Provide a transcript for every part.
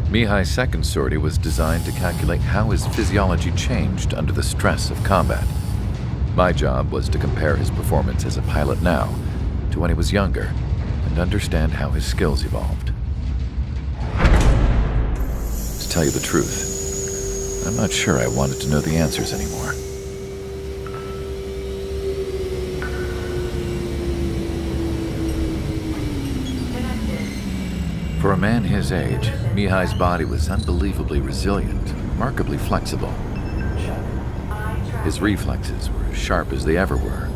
Mihai's second sortie was designed to calculate how his physiology changed under the stress of combat. My job was to compare his performance as a pilot now to when he was younger and understand how his skills evolved. To tell you the truth, I'm not sure I wanted to know the answers anymore. For a man his age, Mihai's body was unbelievably resilient, remarkably flexible. His reflexes were as sharp as they ever were.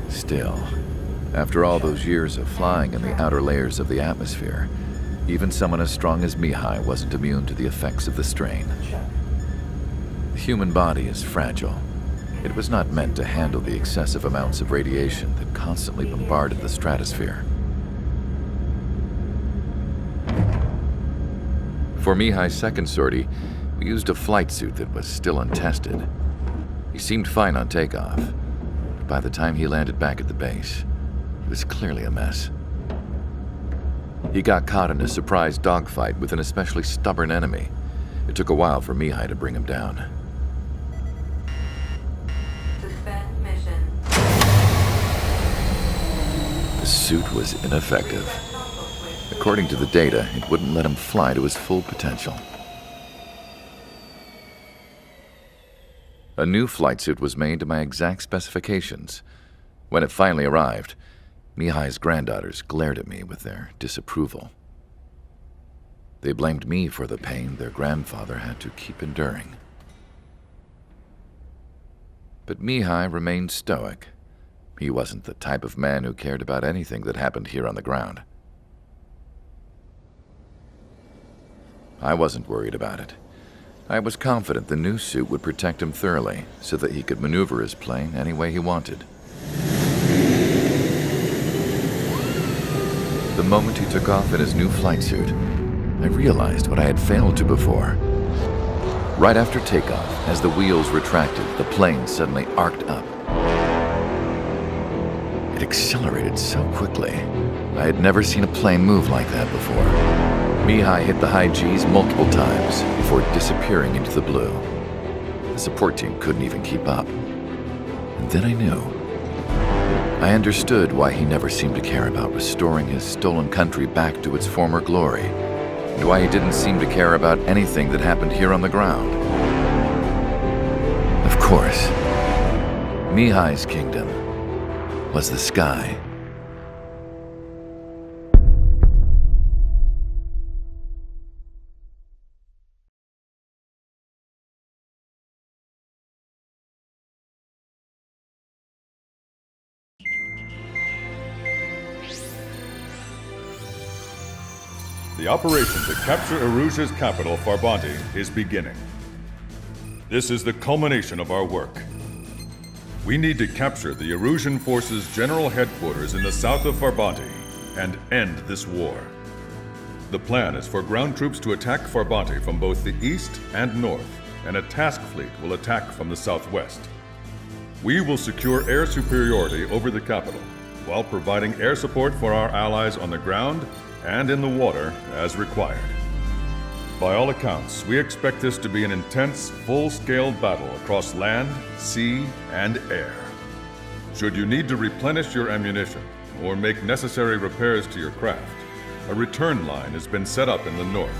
Still, after all those years of flying in the outer layers of the atmosphere, even someone as strong as Mihai wasn't immune to the effects of the strain. The human body is fragile. It was not meant to handle the excessive amounts of radiation that constantly bombarded the stratosphere. For Mihai's second sortie, we used a flight suit that was still untested. He seemed fine on takeoff, but by the time he landed back at the base, he was clearly a mess. He got caught in a surprise dogfight with an especially stubborn enemy. It took a while for Mihai to bring him down. Suspend mission. The suit was ineffective. According to the data, it wouldn't let him fly to his full potential. A new flight suit was made to my exact specifications. When it finally arrived, Mihai's granddaughters glared at me with their disapproval. They blamed me for the pain their grandfather had to keep enduring. But Mihai remained stoic. He wasn't the type of man who cared about anything that happened here on the ground. I wasn't worried about it. I was confident the new suit would protect him thoroughly so that he could maneuver his plane any way he wanted. The moment he took off in his new flight suit, I realized what I had failed to before. Right after takeoff, as the wheels retracted, the plane suddenly arced up. It accelerated so quickly. I had never seen a plane move like that before. Mihai hit the high G's multiple times before disappearing into the blue. The support team couldn't even keep up. And then I knew. I understood why he never seemed to care about restoring his stolen country back to its former glory, and why he didn't seem to care about anything that happened here on the ground. Of course, Mihai's kingdom was the sky. The operation to capture Erusia's capital, Farbanti, is beginning. This is the culmination of our work. We need to capture the Erusian forces' general headquarters in the south of Farbanti and end this war. The plan is for ground troops to attack Farbanti from both the east and north, and a task fleet will attack from the southwest. We will secure air superiority over the capital, while providing air support for our allies on the ground and in the water as required. By all accounts, we expect this to be an intense, full-scale battle across land, sea, and air. Should you need to replenish your ammunition or make necessary repairs to your craft, a return line has been set up in the north.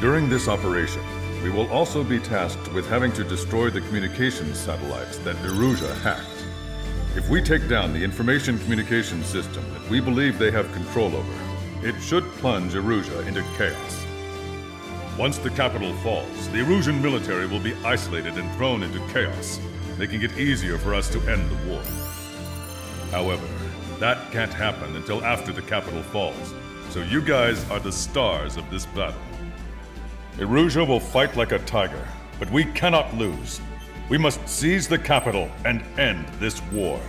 During this operation, we will also be tasked with having to destroy the communications satellites that Erusia hacked. If we take down the information communication system that we believe they have control over, it should plunge Erusia into chaos. Once the capital falls, the Erusian military will be isolated and thrown into chaos, making it easier for us to end the war. However, that can't happen until after the capital falls, so you guys are the stars of this battle. Erusia will fight like a tiger, but we cannot lose. We must seize the capital and end this war.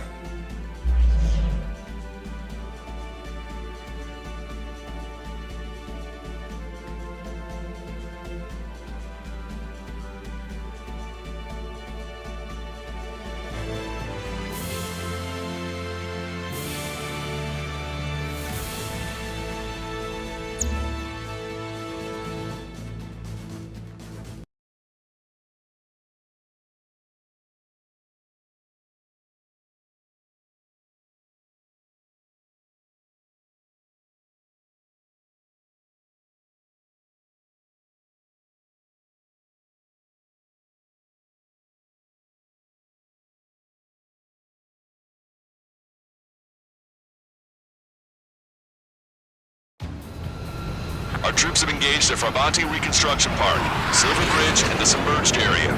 Our troops have engaged the Farbanti Reconstruction Park, Silver Bridge, and the submerged area.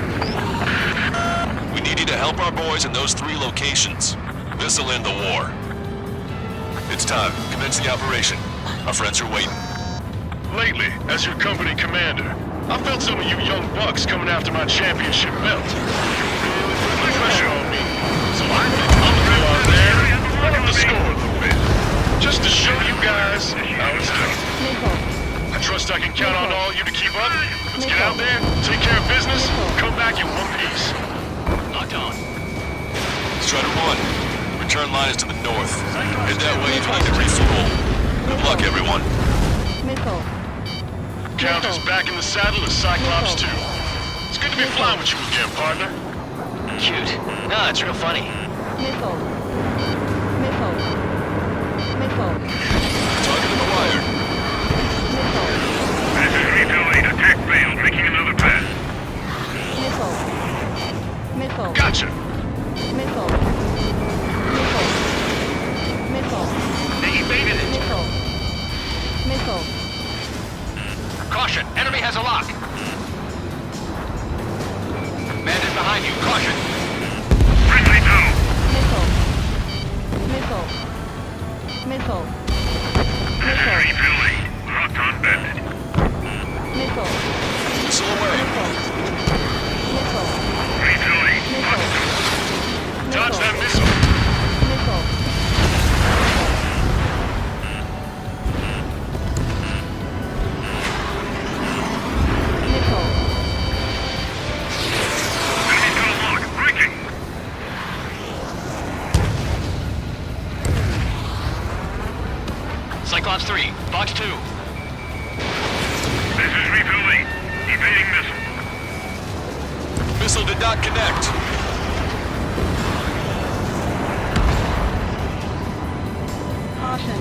We need you to help our boys in those 3 locations. This'll end the war. It's time. Commence the operation. Our friends are waiting. Lately, as your company commander, I felt some of you young bucks coming after my championship belt. Really put pressure on me. So I think I'm gonna go out there and run up the score a little bit. Just to show you guys how it's done. I trust I can count on all you to keep up. Let's get out there, take care of business, come back in one piece. Locked on. Strider 1, return line is to the north. Head that way if you need to refuel. Good luck, everyone. Count is back in the saddle as Cyclops 2. It's good to be flying with you again, partner. Cute. No, it's real funny. Target in the wire. This is refueling. Attack failed, making another pass. Gotcha. They evaded it. Caution, enemy has a lock. Bandit behind you, caution. Friendly This is refueling. Locked on bandit. Missile away. Refueling. Dodge that missile. Enemy's got a lock. Breaking. Cyclops 3, Box 2. This is refueling. Evading missile. Missile did not connect. Caution.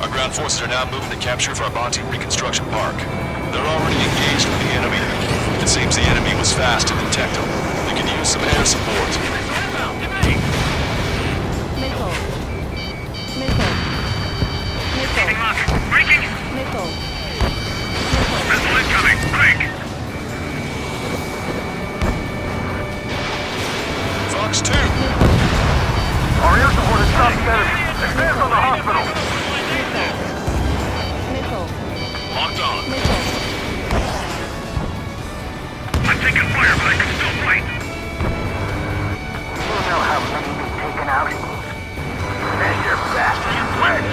Our ground forces are now moving to capture Farbanti Reconstruction Park. They're already engaged with the enemy. It seems the enemy was fast to detect them. They could use some air support. Breaking. Missile incoming. Break. Fox 2. Our air support has stopped the enemy. Advance on the hospital. Locked on. I'm taking fire, but I can still fight. You know how many we've taken out? Measure bastard. Right.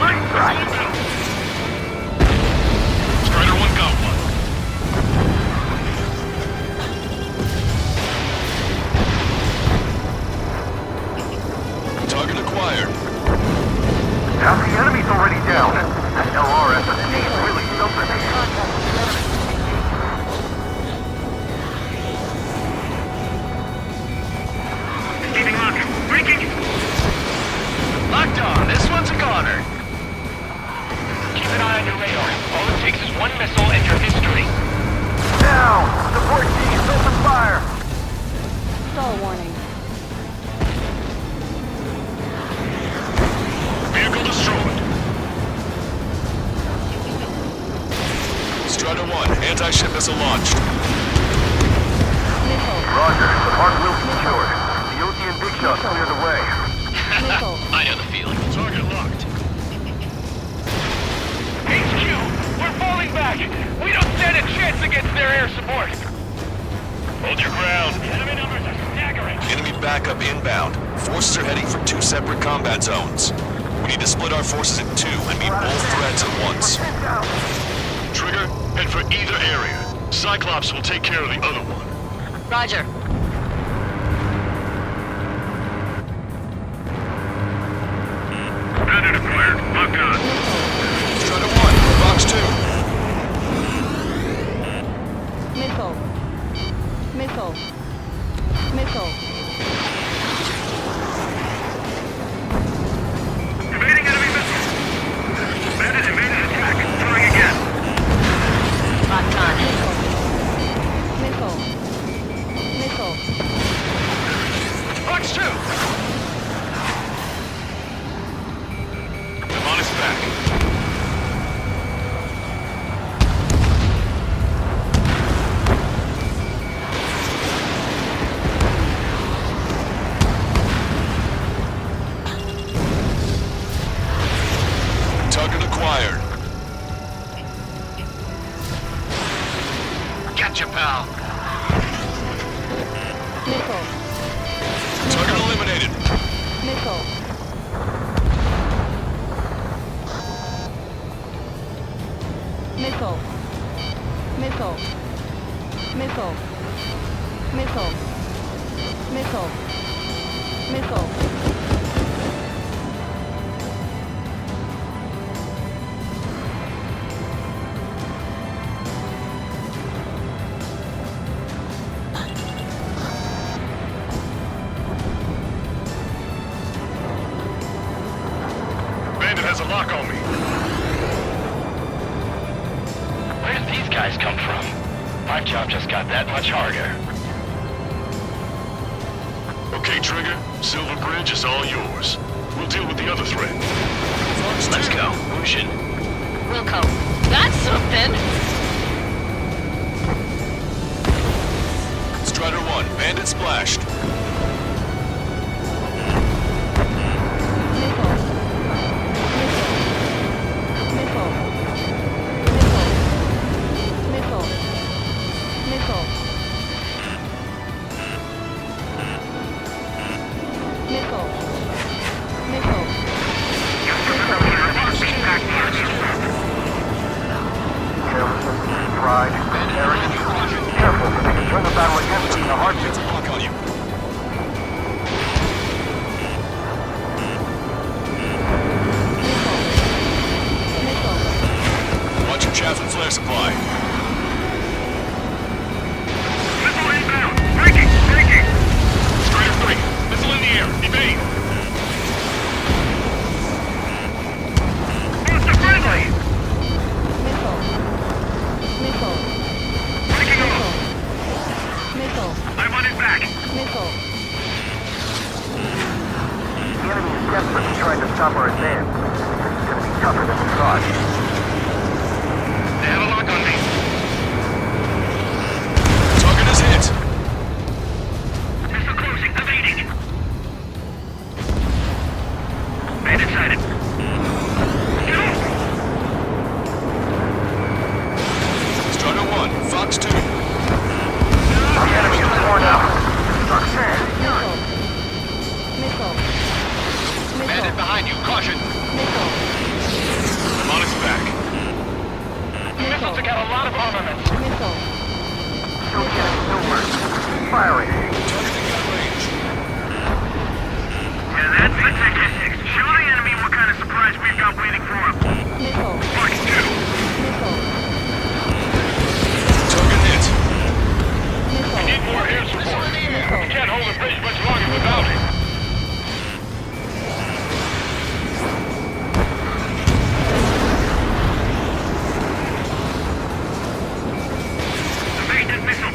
Strider 1 got one. Target acquired. Now the enemy's already down. That LRSSD is really something. Keeping lock. Breaking. Locked on. This one's a goner. Keep an eye on your radar. All it takes is one missile and your history. Down! Support team, open fire! Stall warning. Vehicle destroyed. Strider 1, anti-ship missile launched. Roger, the park will be secured. The OT and Big Shots clear the way. I know the feeling. Target locked. HQ, we're falling back. We don't stand a chance against their air support. Hold your ground. Enemy numbers are staggering. Enemy backup inbound. Forces are heading for 2 separate combat zones. We need to split our forces in 2 and meet both threats at once. Trigger, head for either area. Cyclops will take care of the other one. Roger. Bandit acquired. Locked on. Strider 1, Box 2. Missile. Evading enemy missile. Bandit evaded attack. Trying again. Locked on. Missile. Missile. Missile. Missile. Missile. Missile. Bandit has a lock on me. Where'd these guys come from? My job just got that much harder. Okay, Trigger. Silver Bridge is all yours. We'll deal with the other threat. Let's go. Misión. Wilco. That's something! Strider 1, Bandit splashed. Missile. Missile. Missile. Missile. Missile. Missile. Missile. Pride. Careful, they can turn the battle against us in a heartbeat. Lock on you. Watch your chaff and flare supply. Missile inbound! Breaking! Breaking! Strider 3, missile in the air. Evade! Monster friendly! Missile. Missile. Breaking off! Missile. I'm on his back! Missile. The enemy is desperately trying to stop our advance. This is going to be tougher than we thought. They have a lock on me. Target is hit. Missile closing, evading. Bandit sighted. Get off! Strider 1, Fox 2. The enemy is worn out. Struck sand. Missile. Missile. Bandit behind you. Caution. Missile. I'm on his back. Missiles took out a lot of armaments. Missile. Still getting nowhere. Firing. Target in gun range. Yeah, that's the ticket. Show the enemy what kind of surprise we've got waiting for him. Missile. Fox 2. Missile. Target hit. Missile. Need more air support. Missile. We can't hold the bridge much longer without it. Evade this missile.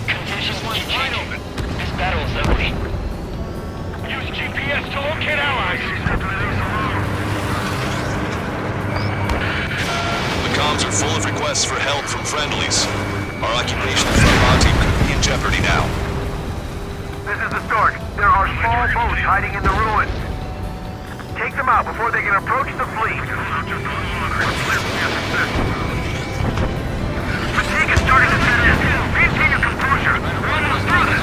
Conditions keep changing. This battle is ugly. Use GPS to locate allies. The comms are full of requests for help from friendlies. Our occupation of Farbanti could be in jeopardy now. This is the start. There are small boats hiding in the ruins. Take them out before they can approach the fleet. Fatigue is starting to set in. Maintain your composure. We're almost through this.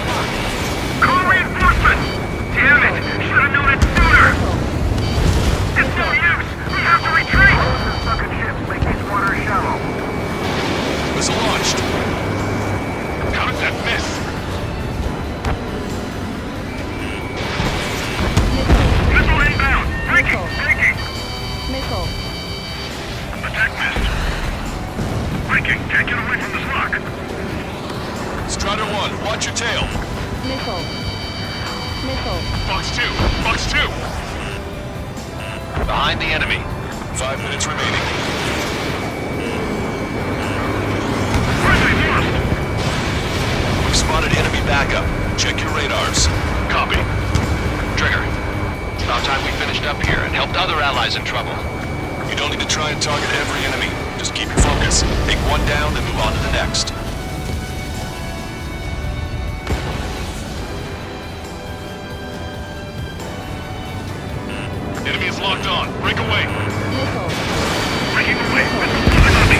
Call reinforcements. Damn it! Should have known it sooner. It's no use. We have to retreat. The sunken ships make these waters shallow. Missile launched. How did that miss? Missile inbound. Breaking. Breaking. Missile. Attack missed. Breaking. Can't get away from this lock. Strider 1, watch your tail. Missile. Missile. Fox 2. Fox 2. Behind the enemy. 5 minutes remaining. Friendly lost. We've spotted enemy backup. Check your radars. Copy. Trigger. It's about time we finished up here and helped other allies in trouble. You don't need to try and target every enemy. Just keep your focus. Take one down, then move on to the next. Enemy is locked on. Break away. Missile. Breaking away. Missile closing on me.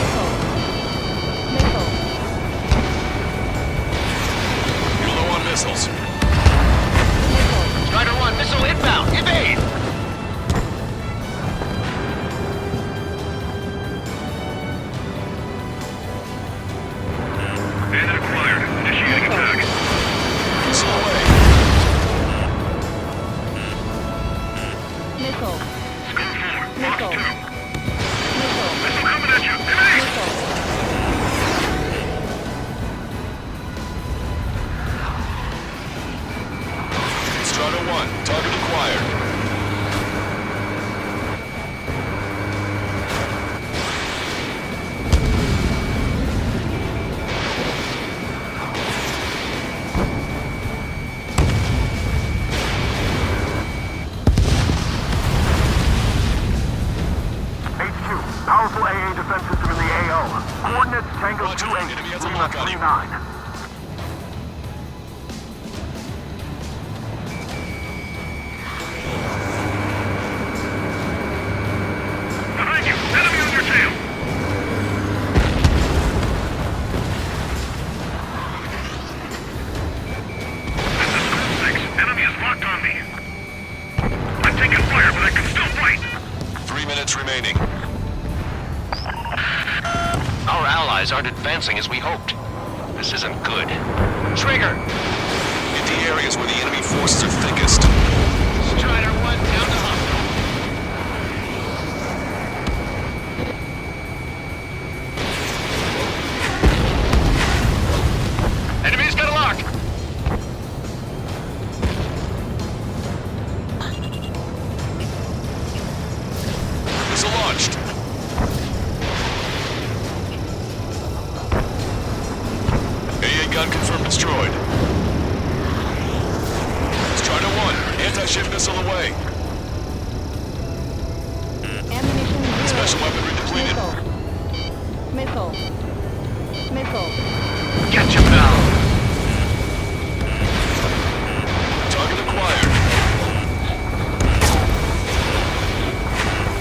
Missile. Missile. You're low on missiles. Missile. Strider 1, missile inbound. Evade! Missile. Scoot forward. Missile. Fox 2. Missile. Missile coming at you. Enemy! Missile. Strider 1, target acquired. H2, powerful AA defense system in the AO. Coordinates Tango Roger, 28, enemy has a Lima lock on you. 39. Behind you! Enemy on your tail! This is Scout 6. Enemy is locked on me. I'm taking fire, but I can still fight! 3 minutes remaining. Our allies aren't advancing as we hoped. This isn't good. Trigger! Hit the areas where the enemy forces are thickest. Strider 1 down to hospital. Enemy's got a lock! Missile launched. AA gun confirmed destroyed. Strider 1, anti-ship missile away. Ammunition 0. Special weaponry depleted. Missile. Missile. Missile. Get you now! Target acquired.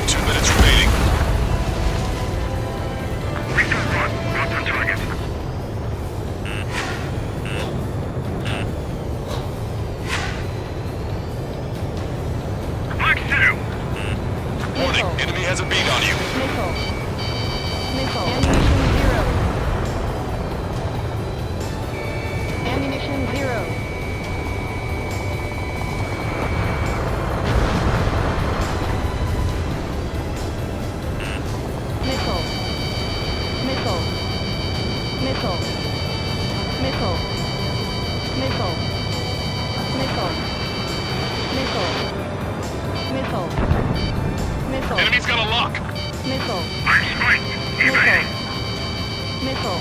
2 minutes remaining. Recon run. Locked on target. Black 2! Warning, Missile. enemy has a beat on you. Missile. Missile. Ammunition 0. Ammunition 0. Missile. Missile. Missile. Missile. Missile. Missile. Missile. Missile. Missile. Enemy's got a lock! Missile. I'm spiked! Missile. Evade! Missile.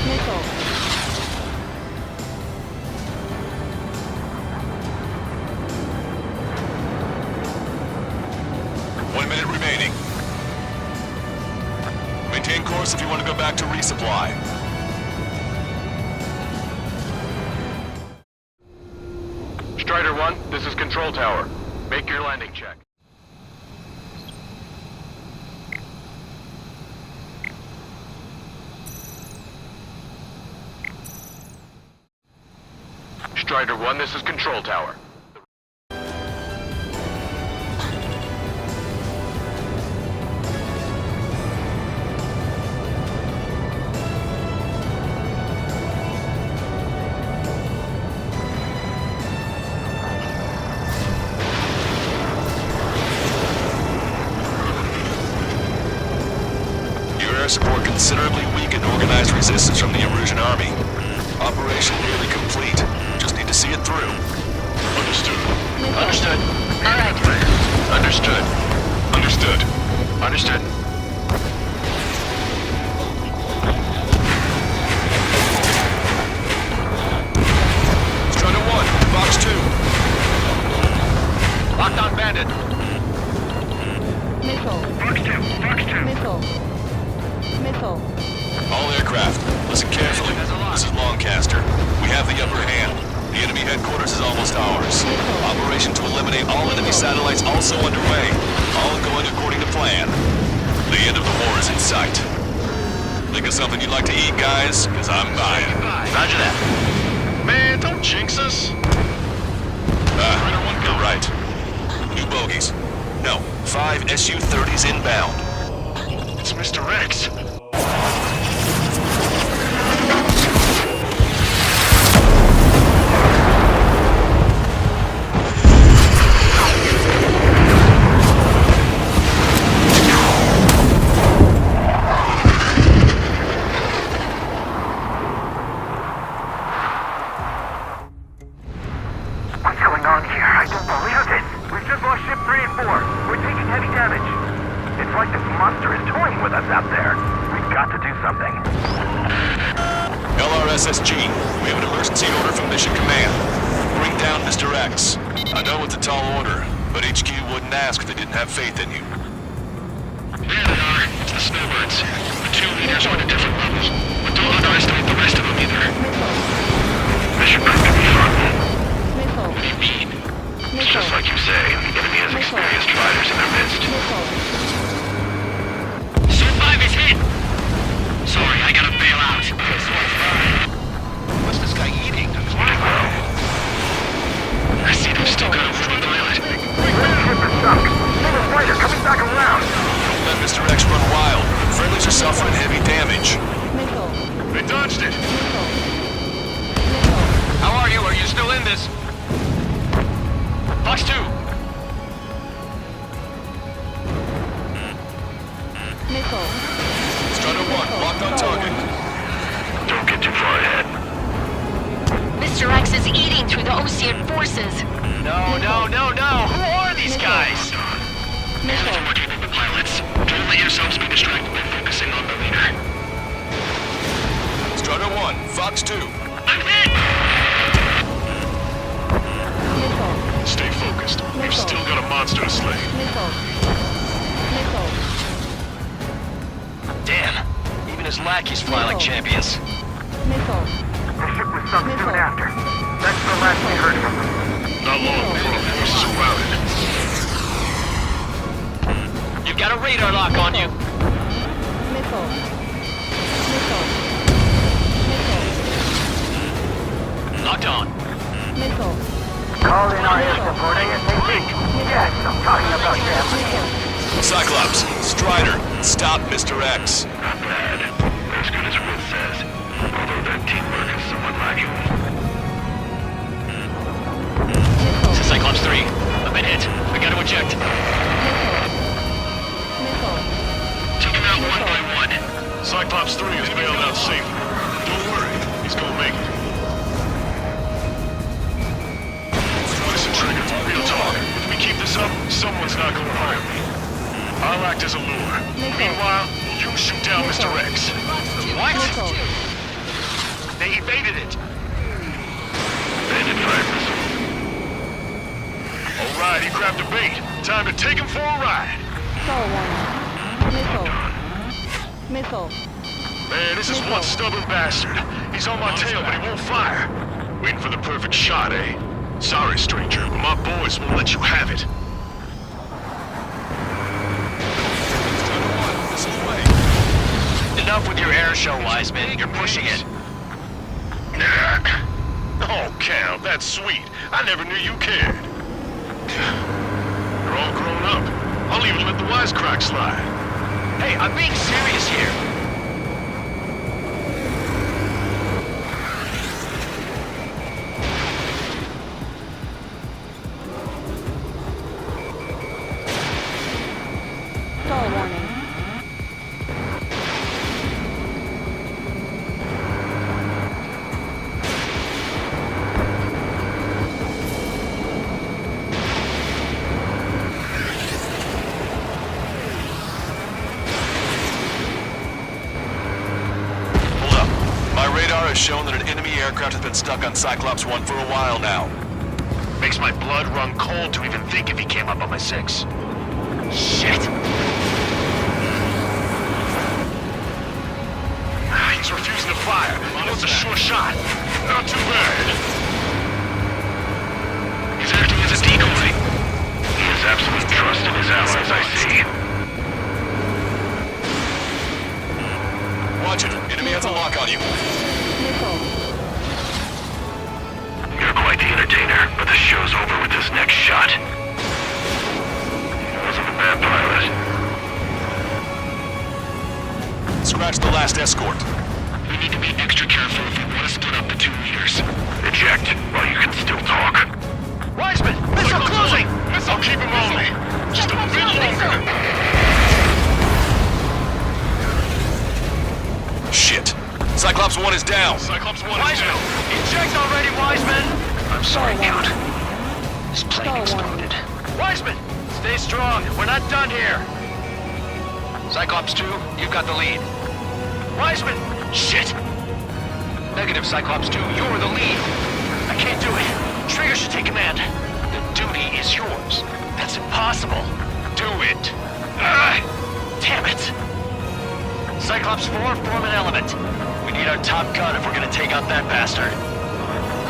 Missile. One minute remaining. Maintain course if you want to go back to resupply. Strider 1, this is Control Tower. Make your landing check. Strider 1, this is Control Tower. Your air support considerably weakened organized resistance from the Erusian army. Operation nearly complete. Just need to see it through. Understood. Understood. All right. Understood. Understood. Understood. Strider 1, Fox 2. Locked on bandit. Missile. Fox 2. Fox 2. Missile. Missile. All aircraft, listen carefully. This is Lancaster. We have the upper hand. The enemy headquarters is almost ours. Operation to eliminate all enemy satellites also underway. All going according to plan. The end of the war is in sight. Think of something you'd like to eat, guys? Because I'm buying. Roger that. Man, don't jinx us. You're right. New bogies. No, 5 Su-30s inbound. It's Mr. X. SSG. We have an emergency order from Mission Command. Bring down Mr. X. I know it's a tall order, but HQ wouldn't ask if they didn't have faith in you. There they are. It's the snowbirds. The two leaders are at a different level. But don't underestimate the rest of them either. Mission crew can be fun. Missile. What do you mean? It's Missile. just like you say. The enemy has experienced fighters in their midst. Missile. Suit 5 is hit! Sorry, I gotta bail out. This one's fine. What's this guy eating? Doing well. I see they've still got a little pilot. Ship is stuck. Single fighter coming back around. Don't let Mr. X run wild. Friendlies are suffering heavy damage. Missile. They dodged it. Missile. Missile. How are you? Are you still in this? Fox 2! Missile. Strider 1, locked on target. Don't get too far ahead. Mr. X is eating through the Osean forces. No, no, no, no! Who are these guys? Missile. Working with the pilots. Don't let yourselves be distracted by focusing on the leader. Strider 1, Fox 2. I'm hit! Missile. Stay focused. We've still got a monster to slay. Missile. Missile. Damn. Even his lackeys fly like champions. Missile. The ship was sunk soon after. That's the last we heard from them. Not long before the forces are routed. You've got a radar lock on you. Missile. Missile. Missile. Locked on. Missile. Call in our air support ASAP. Yes, I'm talking about them. Cyclops, Strider, stop Mr. X. Not bad. As good as Will says. Although that teamwork is somewhat lacking. This is Cyclops 3. I've been hit. I gotta eject. Missile. Took him out one by one. Cyclops 3 is bailed out safely. Don't worry, he's gonna make it. Listen, Trigger, real talk. If we keep this up, someone's not going home. I'll act as a lure. Meanwhile, you shoot down Mr. X. What? Missile. They evaded it. Bandit fire missile. All right, he grabbed a bait. Time to take him for a ride. Star warning. Missile. Missile. Man, this is one stubborn bastard. He's on my tail, but he won't fire. Waiting for the perfect shot, eh? Sorry, stranger, but my boys won't let you have it. Enough with your air show, Wiseman. You're pushing it. Oh, Cal, that's sweet. I never knew you cared. You're all grown up. I'll even let the wisecrack slide. Hey, I'm being serious here. Star warning. Hold up. My radar has shown that an enemy aircraft has been stuck on Cyclops 1 for a while now. Makes my blood run cold to even think if he came up on my 6. Shit. He's refusing to fire. It's a sure shot. Not too bad. He's acting as a decoy. He has absolute trust in his allies, I see. Watch it. Enemy has a lock on you. Missile. You're quite the entertainer, but the show's over with this next shot. Wasn't a bad pilot. Scratch the last escort. We need to be extra careful if we want to split up the two leaders. Eject while you can still talk. Wiseman! Missile closing! I'll keep him on me. Just a bit longer. Shit. Cyclops 1 is down. Cyclops 1 is Wiseman! down. Eject already, Wiseman! I'm sorry, Count. This Star plane warning. exploded. Wiseman! Stay strong. We're not done here. Cyclops 2, you've got the lead. Wiseman! Shit! Negative, Cyclops 2. You're the lead. I can't do it. Trigger should take command. The duty is yours. That's impossible. Do it. Damn it. Cyclops 4, form an element. We need our top gun if we're gonna take out that bastard.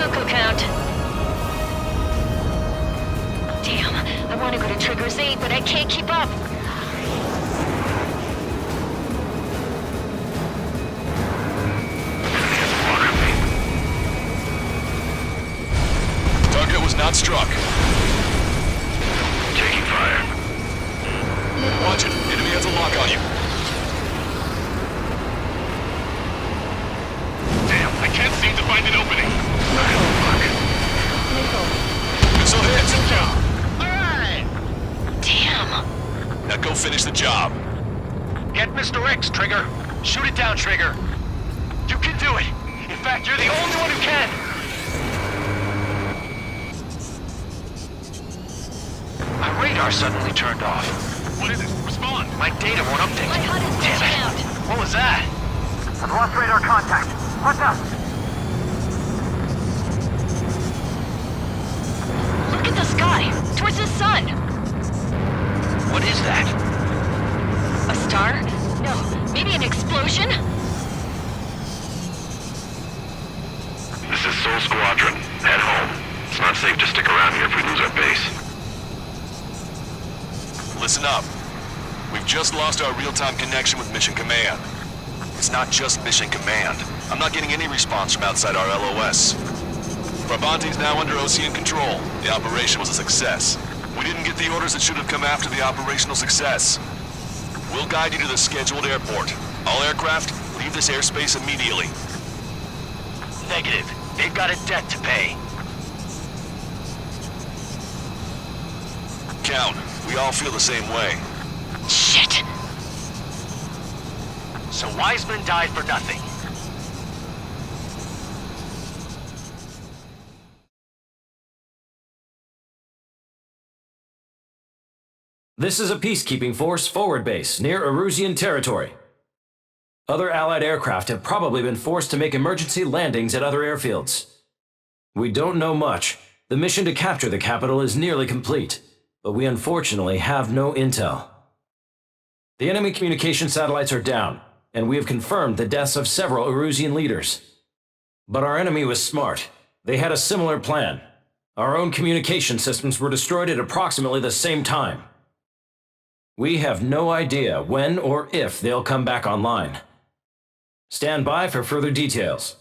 Local count. Damn, I want to go to Trigger's aid, but I can't keep up. Target was not struck. Taking fire. Watch it. Enemy has a lock on you. Damn, I can't seem to find an opening. Missile. Missile hit. Good job. Damn. Now go finish the job. Get Mr. X, Trigger. Shoot it down, Trigger. You can do it. In fact, you're the only one who can. My radar suddenly turned off. What is it? Respond. My data won't update. My HUD is Damn glitching it. out. What was that? I've lost radar contact. What's up? Look at the sky. Towards the sun. What is that? A star? No. Maybe an explosion? This is Soul Squadron. Head home. It's not safe to stick around here if we lose our base. Listen up. We've just lost our real-time connection with Mission Command. It's not just Mission Command. I'm not getting any response from outside our LOS. Farbanti's now under OCN control. The operation was a success. We didn't get the orders that should have come after the operational success. We'll guide you to the scheduled airport. All aircraft, leave this airspace immediately. Negative. They've got a debt to pay. Count, we all feel the same way. Shit. So Wiseman died for nothing. This is a peacekeeping force forward base near Erusian territory. Other Allied aircraft have probably been forced to make emergency landings at other airfields. We don't know much. The mission to capture the capital is nearly complete, but we unfortunately have no intel. The enemy communication satellites are down, and we have confirmed the deaths of several Erusian leaders. But our enemy was smart. They had a similar plan. Our own communication systems were destroyed at approximately the same time. We have no idea when or if they'll come back online. Stand by for further details.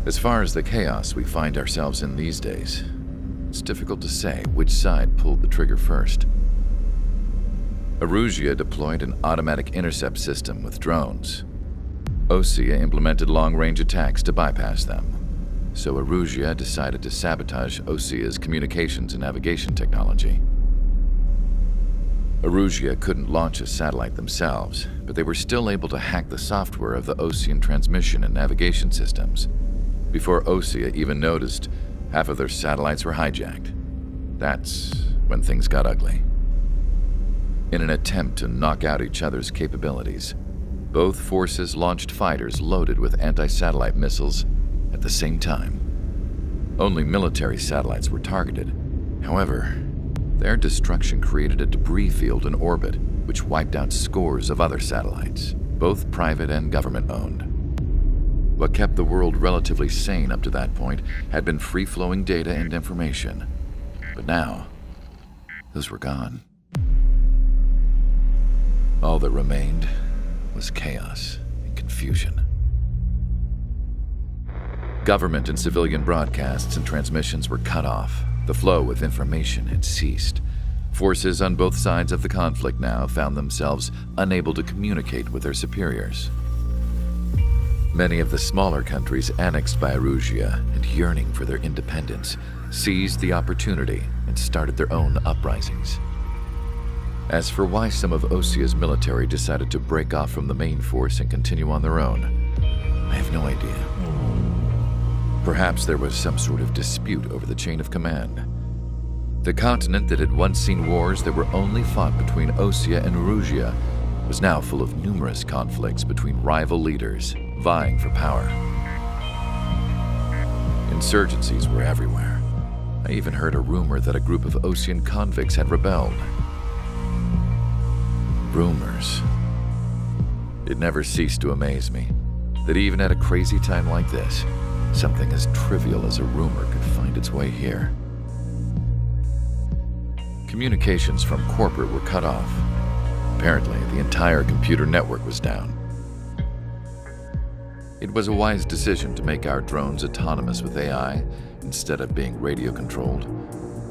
As far as the chaos we find ourselves in these days, it's difficult to say which side pulled the trigger first. Erusia deployed an automatic intercept system with drones. Osea implemented long-range attacks to bypass them, so Erusia decided to sabotage Osea's communications and navigation technology. Erusia couldn't launch a satellite themselves, but they were still able to hack the software of the Osean transmission and navigation systems. Before Osea even noticed, half of their satellites were hijacked. That's when things got ugly. In an attempt to knock out each other's capabilities, both forces launched fighters loaded with anti-satellite missiles at the same time. Only military satellites were targeted. However, their destruction created a debris field in orbit, which wiped out scores of other satellites, both private and government-owned. What kept the world relatively sane up to that point had been free-flowing data and information. But now, those were gone. All that remained was chaos and confusion. Government and civilian broadcasts and transmissions were cut off. The flow of information had ceased. Forces on both sides of the conflict now found themselves unable to communicate with their superiors. Many of the smaller countries annexed by Erusia and yearning for their independence seized the opportunity and started their own uprisings. As for why some of Osea's military decided to break off from the main force and continue on their own, I have no idea. Perhaps there was some sort of dispute over the chain of command. The continent that had once seen wars that were only fought between Osea and Erusia was now full of numerous conflicts between rival leaders vying for power. Insurgencies were everywhere. I even heard a rumor that a group of Osean convicts had rebelled. Rumors. It never ceased to amaze me that even at a crazy time like this, something as trivial as a rumor could find its way here. Communications from corporate were cut off. Apparently, the entire computer network was down. It was a wise decision to make our drones autonomous with AI instead of being radio-controlled.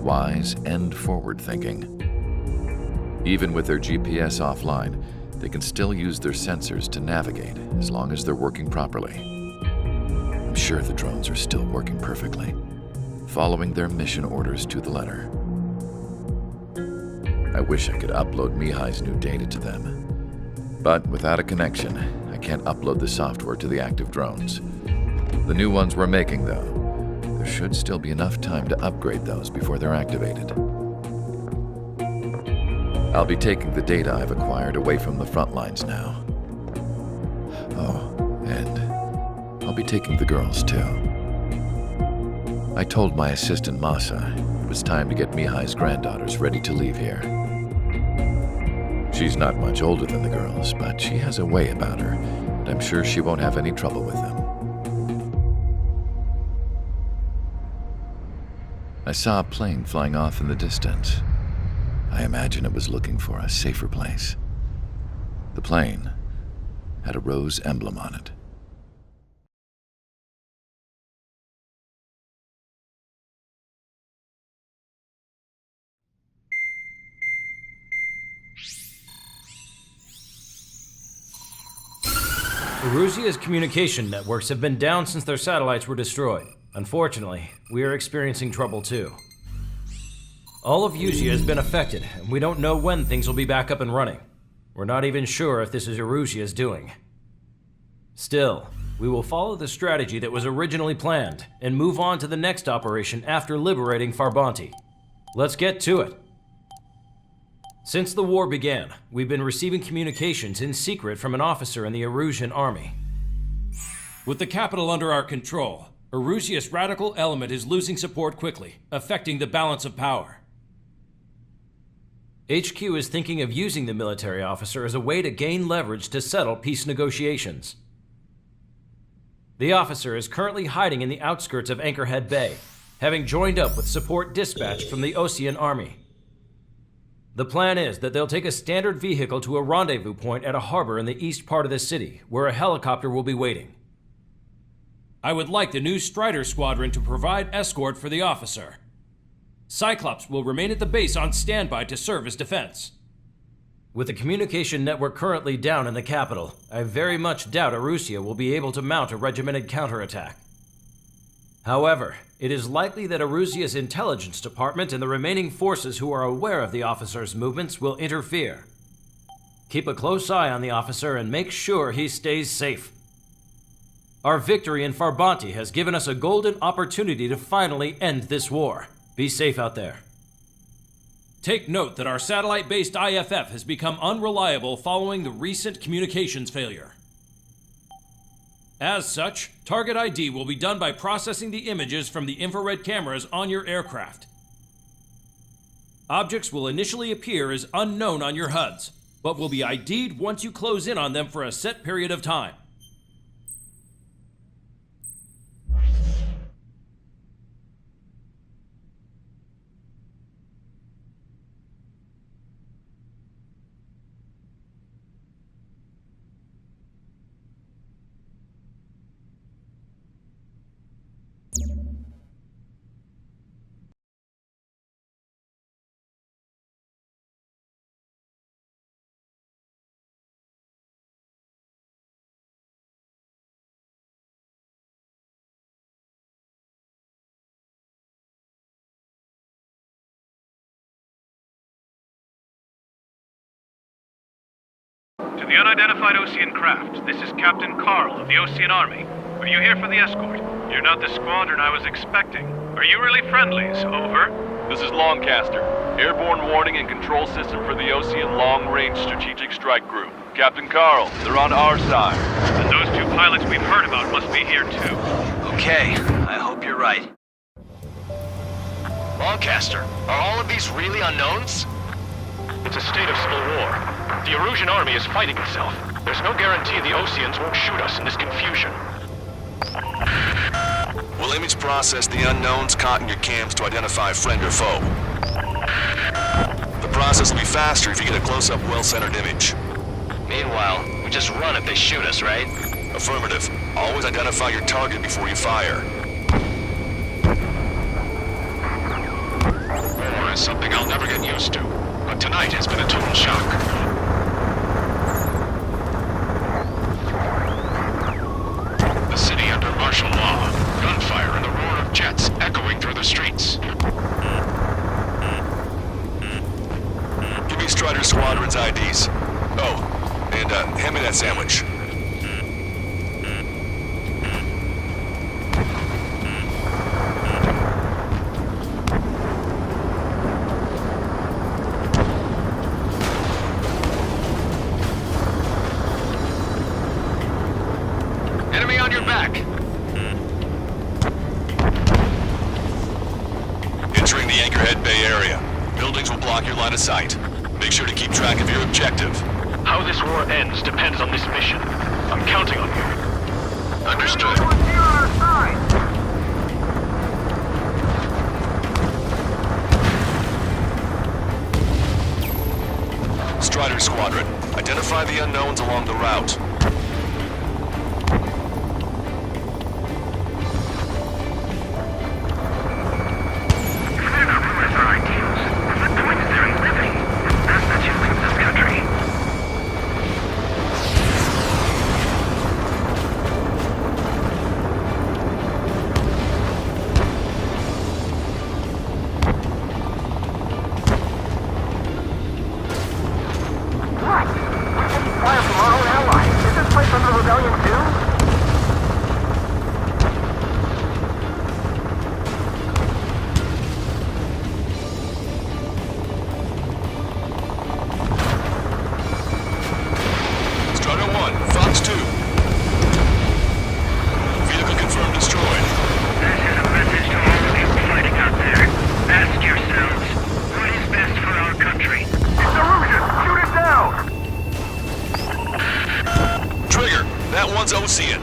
Wise and forward-thinking. Even with their GPS offline, they can still use their sensors to navigate as long as they're working properly. I'm sure the drones are still working perfectly, following their mission orders to the letter. I wish I could upload Mihai's new data to them. But without a connection, I can't upload the software to the active drones. The new ones we're making, though, there should still be enough time to upgrade those before they're activated. I'll be taking the data I've acquired away from the front lines now. Oh, and I'll be taking the girls, too. I told my assistant Masa it was time to get Mihai's granddaughters ready to leave here. She's not much older than the girls, but she has a way about her, and I'm sure she won't have any trouble with them. I saw a plane flying off in the distance. I imagine it was looking for a safer place. The plane had a rose emblem on it. Erusia's communication networks have been down since their satellites were destroyed. Unfortunately, we are experiencing trouble too. All of Erusia has been affected, and we don't know when things will be back up and running. We're not even sure if this is Erusia's doing. Still, we will follow the strategy that was originally planned and move on to the next operation after liberating Farbanti. Let's get to it. Since the war began, we've been receiving communications in secret from an officer in the Erusian army. With the capital under our control, Erusia's radical element is losing support quickly, affecting the balance of power. HQ is thinking of using the military officer as a way to gain leverage to settle peace negotiations. The officer is currently hiding in the outskirts of Anchorhead Bay, having joined up with support dispatched from the Osean army. The plan is that they'll take a standard vehicle to a rendezvous point at a harbor in the east part of the city, where a helicopter will be waiting. I would like the new Strider Squadron to provide escort for the officer. Cyclops will remain at the base on standby to serve as defense. With the communication network currently down in the capital, I very much doubt Erusia will be able to mount a regimented counterattack. However, it is likely that Erusia's intelligence department and the remaining forces who are aware of the officer's movements will interfere. Keep a close eye on the officer and make sure he stays safe. Our victory in Farbanti has given us a golden opportunity to finally end this war. Be safe out there. Take note that our satellite-based IFF has become unreliable following the recent communications failure. As such, target ID will be done by processing the images from the infrared cameras on your aircraft. Objects will initially appear as unknown on your HUDs, but will be ID'd once you close in on them for a set period of time. To the unidentified Osean craft, this is Captain Carl of the Osean Army. Are you here for the escort? You're not the squadron I was expecting. Are you really friendlies? Over. This is Lancaster. Airborne warning and control system for the Ocean Long Range Strategic Strike Group. Captain Carl, they're on our side. And those two pilots we've heard about must be here too. Okay, I hope you're right. Lancaster, are all of these really unknowns? It's a state of civil war. The Erusian army is fighting itself. There's no guarantee the Oceans won't shoot us in this confusion. We'll image process the unknowns caught in your cams to identify friend or foe. The process will be faster if you get a close-up, well-centered image. Meanwhile, we just run if they shoot us, right? Affirmative. Always identify your target before you fire. War is something I'll never get used to, but tonight has been a total shock. The city under martial law, gunfire and the roar of jets echoing through the streets. Give me Strider Squadron's IDs. Oh, and hand me that sandwich. Enemy on your back! Entering the Anchorhead Bay area. Buildings will block your line of sight. Make sure to keep track of your objective. How this war ends depends on this mission. I'm counting on you. Understood. Who's here on our side? Strider Squadron, identify the unknowns along the route. Fire from our own allies. Is this place under rebellion too? Strider 1, Fox 2. Vehicle confirmed destroyed. This is a message to all of you fighting out there. Ask yourselves, what is best for our country? It's Erusian! Shoot it down! Trigger, that one's Ocean.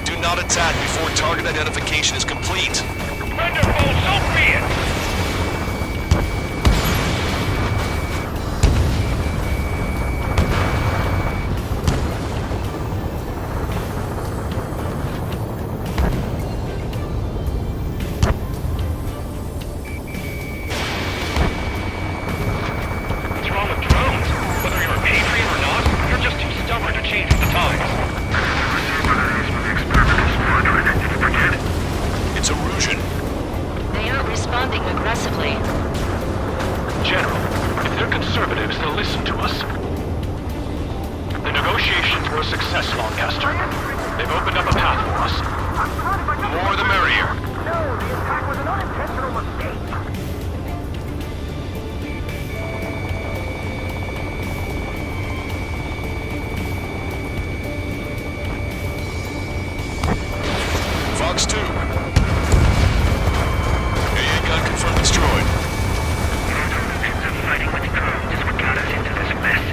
Do not attack before target identification is complete. Wonderful, so be it! What's wrong with drones? Whether you're a patriot or not, you're just too stubborn to change with the times. It's Erusian. They aren't responding aggressively. General, if they're conservatives, they'll listen to us. The negotiations were a success, Lancaster. They've opened up a path for us. The more the merrier. No, the attack was an unintentional mistake. Fox 2. AA gun confirmed destroyed. Fighting with drones is what got us into this mess.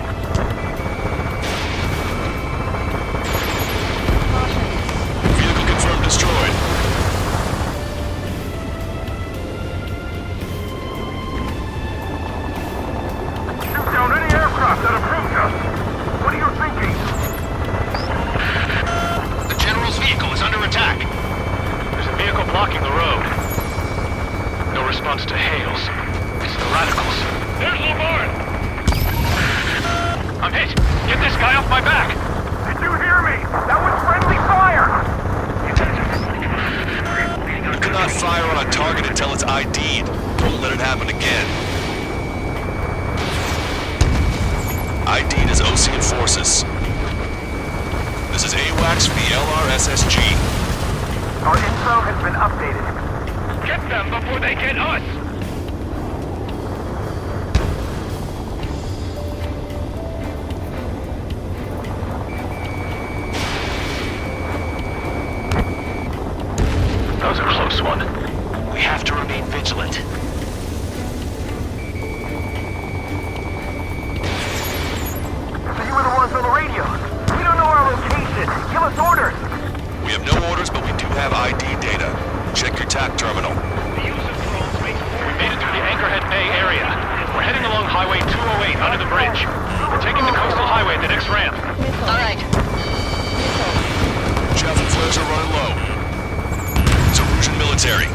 Vehicle confirmed destroyed. Shoot down any aircraft that approach us. What are you thinking? The General's vehicle is under attack. There's a vehicle blocking the road. No response to hails. It's the radicals. There's Lamar! I'm hit. Get this guy off my back. Did you hear me? That was friendly fire! You cannot fire on a target until it's ID'd. Don't let it happen again. ID'd as Ocean Forces. This is AWACS for the LRSSG. Our info has been updated. Get them before they get us! That was a close one. We have to remain vigilant. So you were the ones on the radio. We don't know our location. Give us orders. We have no orders, but we do have ID data. Check your TAC terminal. We made it through the Anchorhead Bay area. We're heading along Highway 208 under the bridge. We're taking the coastal highway at the next ramp. All right. Jeff, flares are running low. It's Erusian military.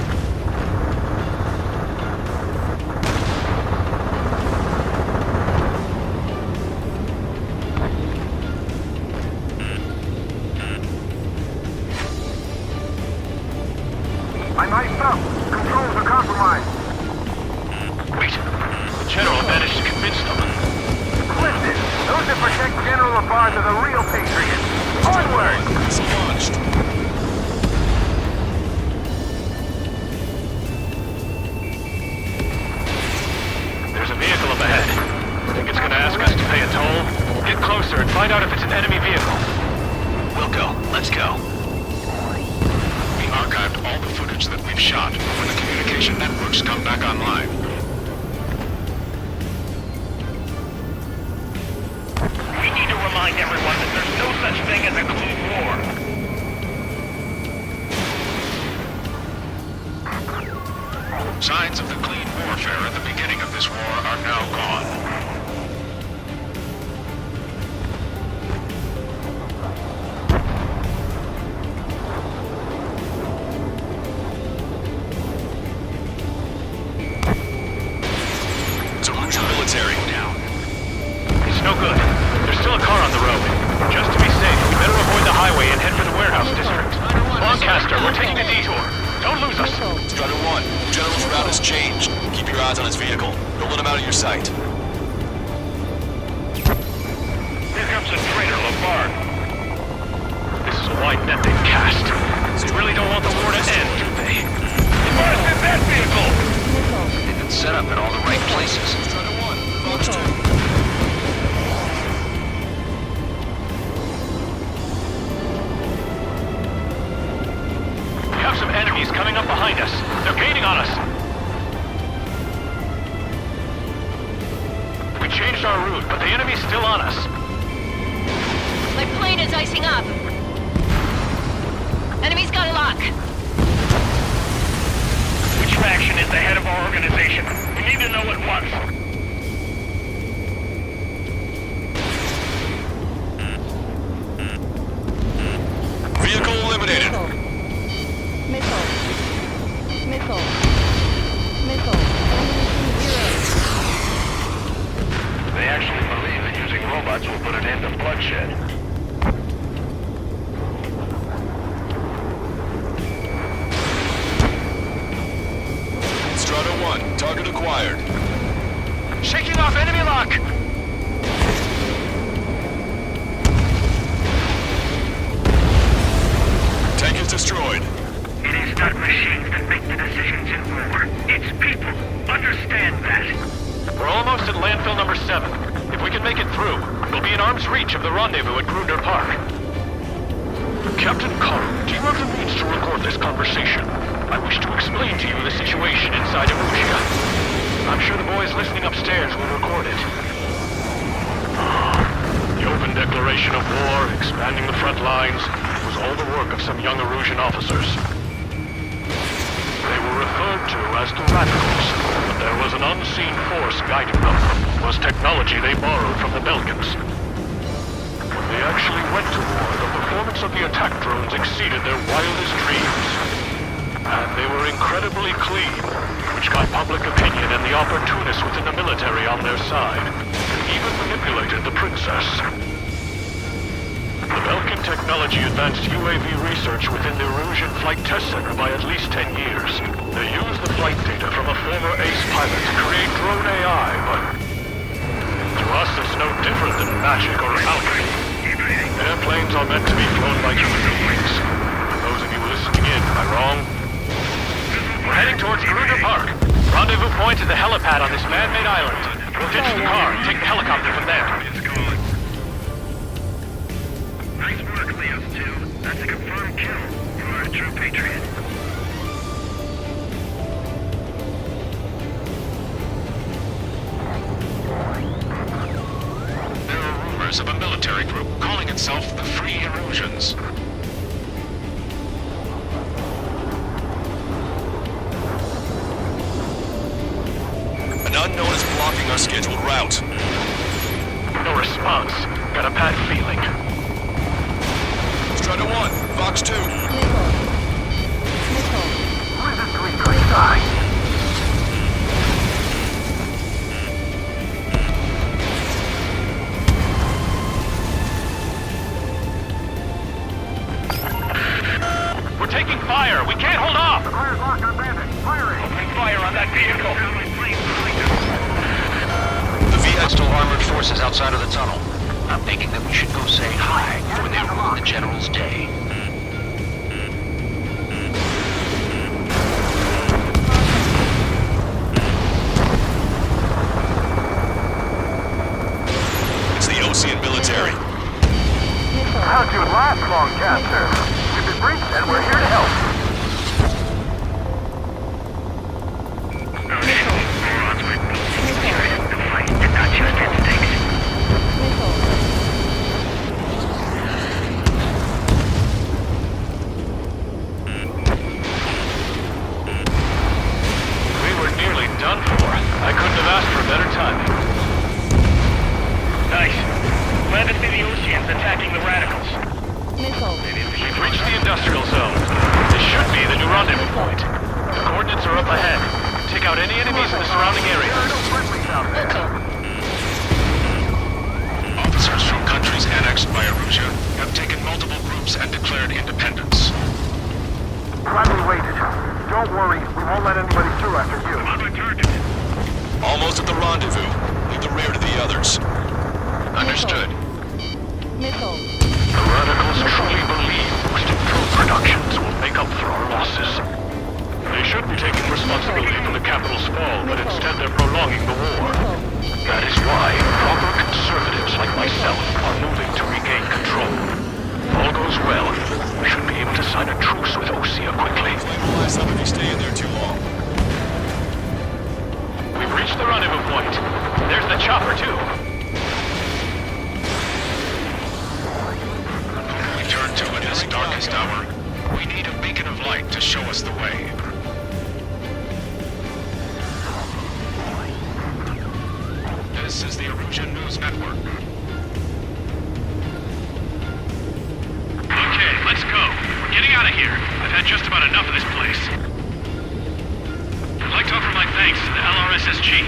I'm iced up. Controls are compromised. Wait. The General managed to convince them. Listen, those that protect General Labarge are the real patriots. Onward! It's launched. There's a vehicle up ahead. Think it's gonna ask us to pay a toll? Get closer and find out if it's an enemy vehicle. We'll go. Let's go. We archived all the footage that we've shot when the communication networks come back online. We need to remind everyone that there's no such thing as a clean war. Signs of the clean warfare at the beginning of this war are now gone. It's Erusian military. It's no good. There's still a car on the road. Just to be safe, we better avoid the highway and head for the warehouse district. Lancaster, we're taking a detour. Don't lose us. Strider 1, General's route has changed. Keep your eyes on his vehicle. Don't let him out of your sight. Here comes a traitor, Labarge. This is a wide net they've cast. They really don't want the war to end, do they? Where's that vehicle? They've been set up in all the right places. Strider 1, Fox 2. We have some enemies coming up behind us. They're gaining on us. We changed our route, but the enemy's still on us. My plane is icing up. Enemy's got a lock. Which faction is the head of our organization? We need to know at once. Vehicle eliminated. Missile. Missile. Missile. Ammunition 0. They actually believe that using robots will put an end to bloodshed. Strider 1, target acquired. Shaking off enemy lock! Tank is destroyed. It is not machines that make the decisions in war. It's people. Understand that. We're almost at landfill number 7. If we can make it through, we'll be in arm's reach of the rendezvous at Grunder Park. Captain Carl, do you have the means to record this conversation? I wish to explain to you the situation inside Erusia. I'm sure the boys listening upstairs will record it. The open declaration of war, expanding the front lines, was all the work of some young Erusian officers. They were referred to as the Radicals, but there was an unseen force guiding them. It was technology they borrowed from the Belgians. When they actually went to war, the performance of the attack drones exceeded their wildest dreams. And they were incredibly clean, which got public opinion and the opportunists within the military on their side, and even manipulated the princess. The Belkin technology advanced UAV research within the Erusian Flight Test Center by at least 10 years. They used the flight data from a former ace pilot to create drone AI, but to us it's no different than magic or alchemy. Airplanes are meant to be flown by human beings. For those of you listening in, am I wrong? We're heading to get to the helipad on this man-made island. We'll ditch the car and take the helicopter from there. Nice work, Leos 2. That's a confirmed kill. You are a true patriot. There are rumors of a military group calling itself the Free Erusians. An unknown is blocking our scheduled route. No response. Got a bad feeling. Strider 1, Fox 2. Who is this sweet green guy? We're taking fire. We can't hold off. The fire's locked on Bandit. Firing. Opening fire on that vehicle. The VX Hostile armored forces outside of the tunnel. I'm thinking that we should go say hi before they ruin the General's day. It's the Ocean military. How'd you last long, Caster? If it breaks, then we're here to help. We were nearly done for. I couldn't have asked for better timing. Nice. Glad to see the Oceans attacking the radicals. Missile. We've reached the industrial zone. This should be the new rendezvous point. The coordinates are up ahead. Take out any enemies in the surrounding area. Officers from countries annexed by Erusia have taken multiple groups and declared independence. Glad we waited. Don't worry, we won't let anybody through after you. Almost at the rendezvous. Leave the rear to the others. Understood. Missile. The radicals truly believe boosting fuel productions will make up for our losses. They shouldn't be taking responsibility for the capital's fall, but instead they're prolonging the war. That is why proper conservatives like myself are moving to regain control. If all goes well, we should be able to sign a truce with Osea quickly. Why somebody stay in there too long? We've reached the rendezvous point. There's the chopper, too. We turn to in this darkest hour. We need a beacon of light to show us the way. This is the Erusian News Network. Okay, let's go. We're getting out of here. I've had just about enough of this place. I'd like to offer my thanks to the LRSSG.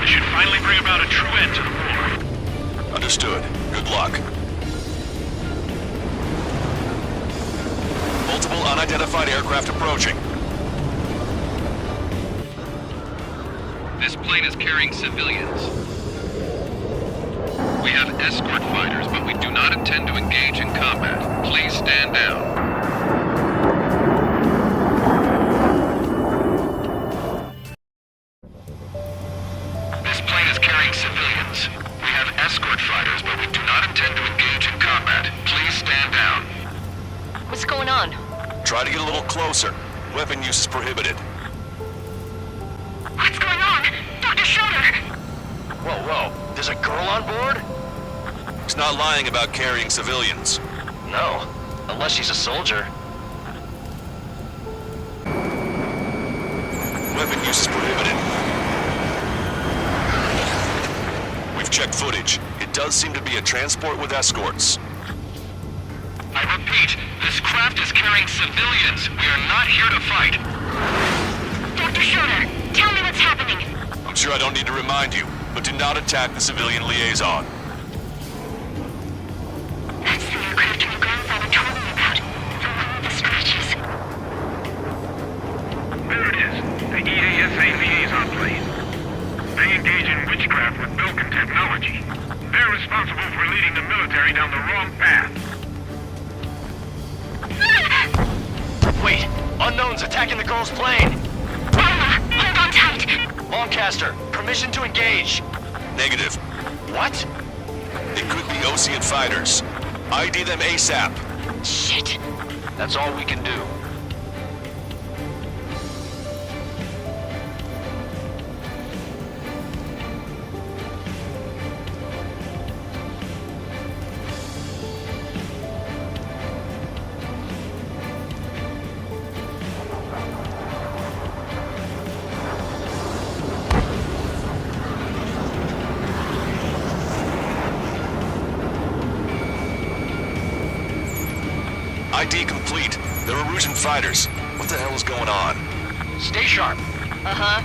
This should finally bring about a true end to the war. Understood. Good luck. Multiple unidentified aircraft approaching. This plane is carrying civilians. We have escort fighters, but we do not intend to engage in combat. Please stand down. This plane is carrying civilians. We have escort fighters, but we do not intend to engage in combat. Please stand down. What's going on? Try to get a little closer. Weapon use is prohibited. What's going on? Dr. Schroeder! Whoa, whoa. There's a girl on board? He's not lying about carrying civilians. No. Unless she's a soldier. Weapon use is prohibited. We've checked footage. It does seem to be a transport with escorts. I repeat, this craft is carrying civilians. We are not here to fight. Dr. Schroeder, tell me what's happening. I'm sure I don't need to remind you, but do not attack the civilian liaison. That's the aircraft my grandfather told me about. The one with the scratches. There it is. The EASA liaison plane. They engage in witchcraft with Vulcan technology. They're responsible for leading the military down the wrong path. Wait! Unknown's attacking the girl's plane! Alma, hold on tight. On Lancaster. Permission to engage. Negative. What? It could be Ocean fighters. ID them ASAP. Shit. That's all we can do. ID complete. They're Erusian fighters. What the hell is going on? Stay sharp. Uh-huh.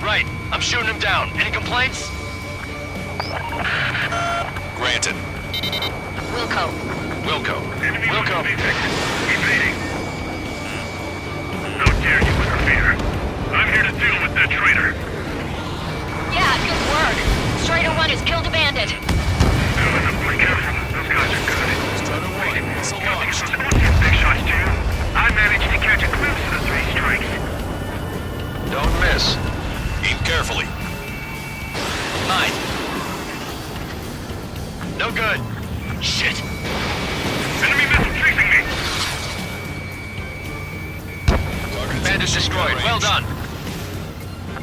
Right. I'm shooting him down. Any complaints? Granted. Wilco. Enemy Wilco. detected. Evading. How dare you interfere? I'm here to deal with that traitor. Yeah, good work. Strider 1 has killed a bandit. Be careful. Those guys are good. Strider 1, missile launched. Big shots to you. I managed to catch a glimpse of the 3 strikes. Don't miss. Aim carefully. 9. No good. Shit. Enemy missile chasing me. Bandit destroyed. Well done.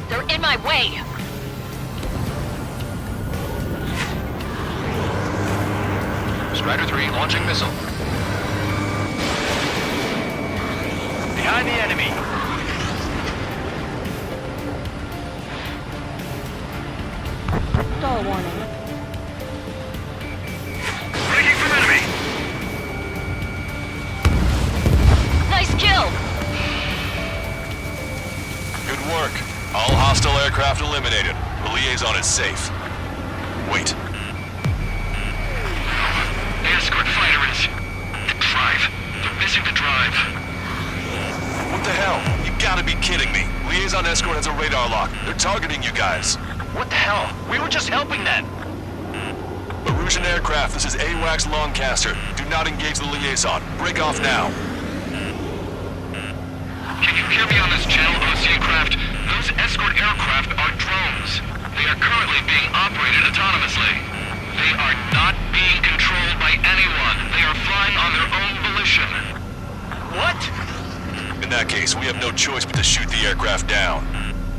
They're in my way. Strider 3 launching missile. Behind the enemy. Stall warning. Breaking from enemy. Nice kill. Good work. All hostile aircraft eliminated. The liaison is safe. Wait. The escort fighter is... the drive. They're missing the drive. What the hell? You gotta be kidding me. Liaison escort has a radar lock. They're targeting you guys. What the hell? We were just helping them. Erusian aircraft, this is AWACS Lancaster. Do not engage the liaison. Break off now. Can you hear me on this channel, OC craft? Those escort aircraft are drones. They are currently being operated autonomously. They are not being controlled by anyone. They are flying on their own volition. What? In that case, we have no choice but to shoot the aircraft down.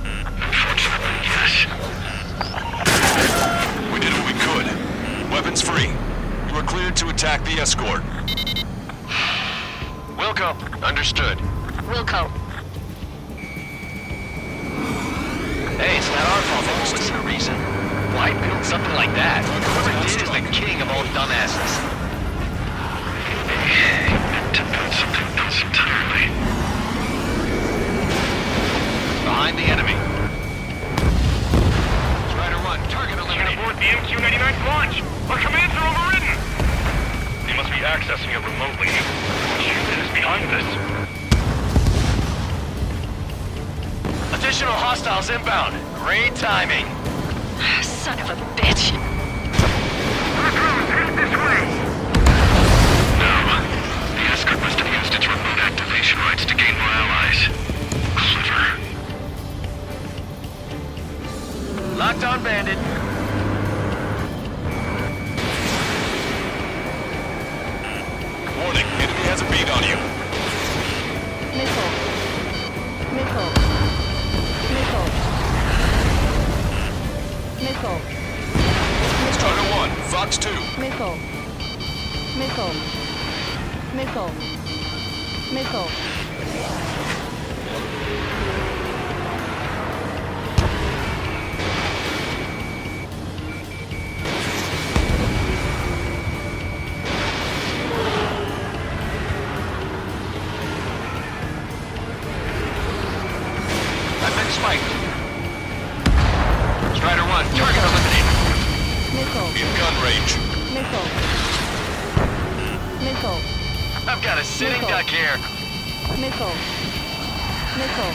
Unfortunately, yes. We did what we could. Weapons free. You are cleared to attack the escort. Wilco. Understood. Wilco. Hey, it's not our fault they won't listen to reason. Why build something like that? Whoever did is the king of all dumbasses. To build something else entirely. Behind the enemy. Strider 1, target eliminated. Aboard the MQ-99 launch. Our commands are overridden. They must be accessing it remotely. What unit is behind this? Additional hostiles inbound. Great timing. Son of a bitch. Our drones headed this way. No. The escort must have used its remote activation rights to gain more allies. Clever. Locked on bandit. Warning, enemy has a bead on you. Missile. Missile. Missile. Missile. Strider 1, Fox 2. Missile. Missile. Missile. Missile. I've been spiked. Strider 1, target eliminated. Missile. In gun range. Missile. Missile. I've got a sitting Missile. duck here. Missile. Missile.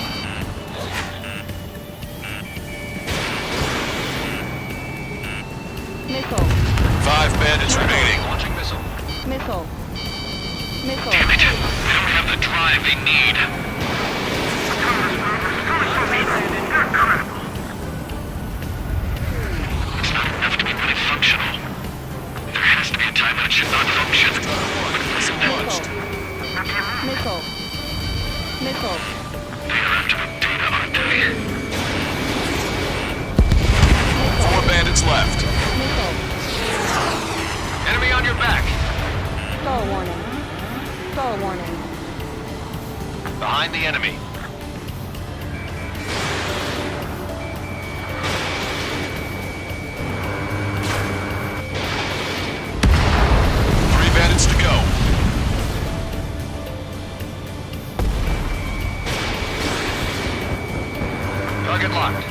Missile. 5 bandits remaining. Launching missile. Missile. Missile. Damn it. They don't have the drive they need. fully functional. There has to be a time when it should not function. When it wasn't launched. Missile. Missile. They are after the data, aren't they? 4 bandits left. Missile. Enemy on your back. Star warning. Star warning. Behind the enemy. Bandits to go. Target locked.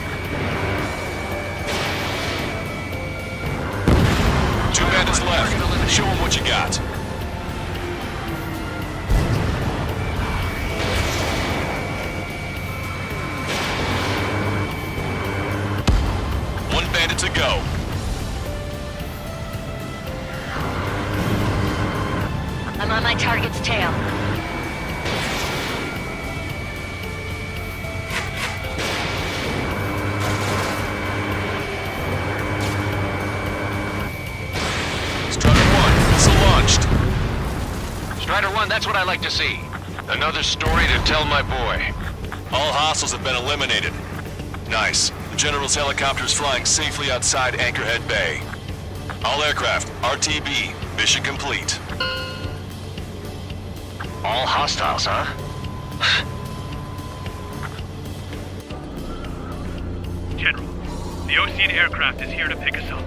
2 bandits left. Show them what you got. One bandit to go. I'm on my target's tail. Strider 1, missile launched. Strider 1, that's what I like to see. Another story to tell my boy. All hostiles have been eliminated. Nice. The General's helicopter is flying safely outside Anchorhead Bay. All aircraft, RTB, mission complete. All hostiles, huh? General, the Ocean aircraft is here to pick us up.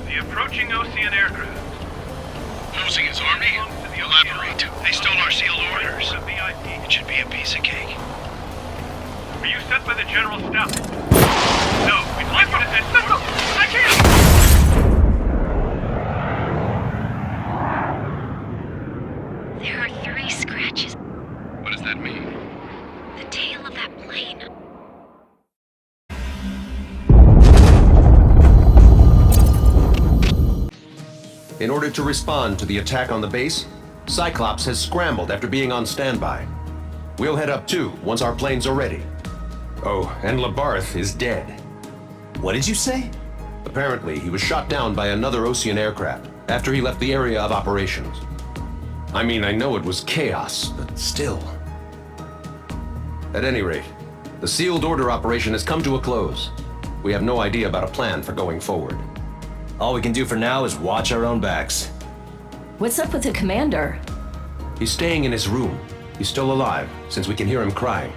The approaching Ocean aircraft. Losing his army? Elaborate. They stole our sealed orders. It should be a piece of cake. Were you sent by the General's staff? No, we'd like you to send someone. I can't! There are 3 scratches. What does that mean? The tail of that plane. In order to respond to the attack on the base, Cyclops has scrambled after being on standby. We'll head up too, once our planes are ready. Oh, and Labarth is dead. What did you say? Apparently, he was shot down by another Ocean aircraft after he left the area of operations. I mean, I know it was chaos, but still. At any rate, the sealed order operation has come to a close. We have no idea about a plan for going forward. All we can do for now is watch our own backs. What's up with the commander? He's staying in his room. He's still alive, since we can hear him crying.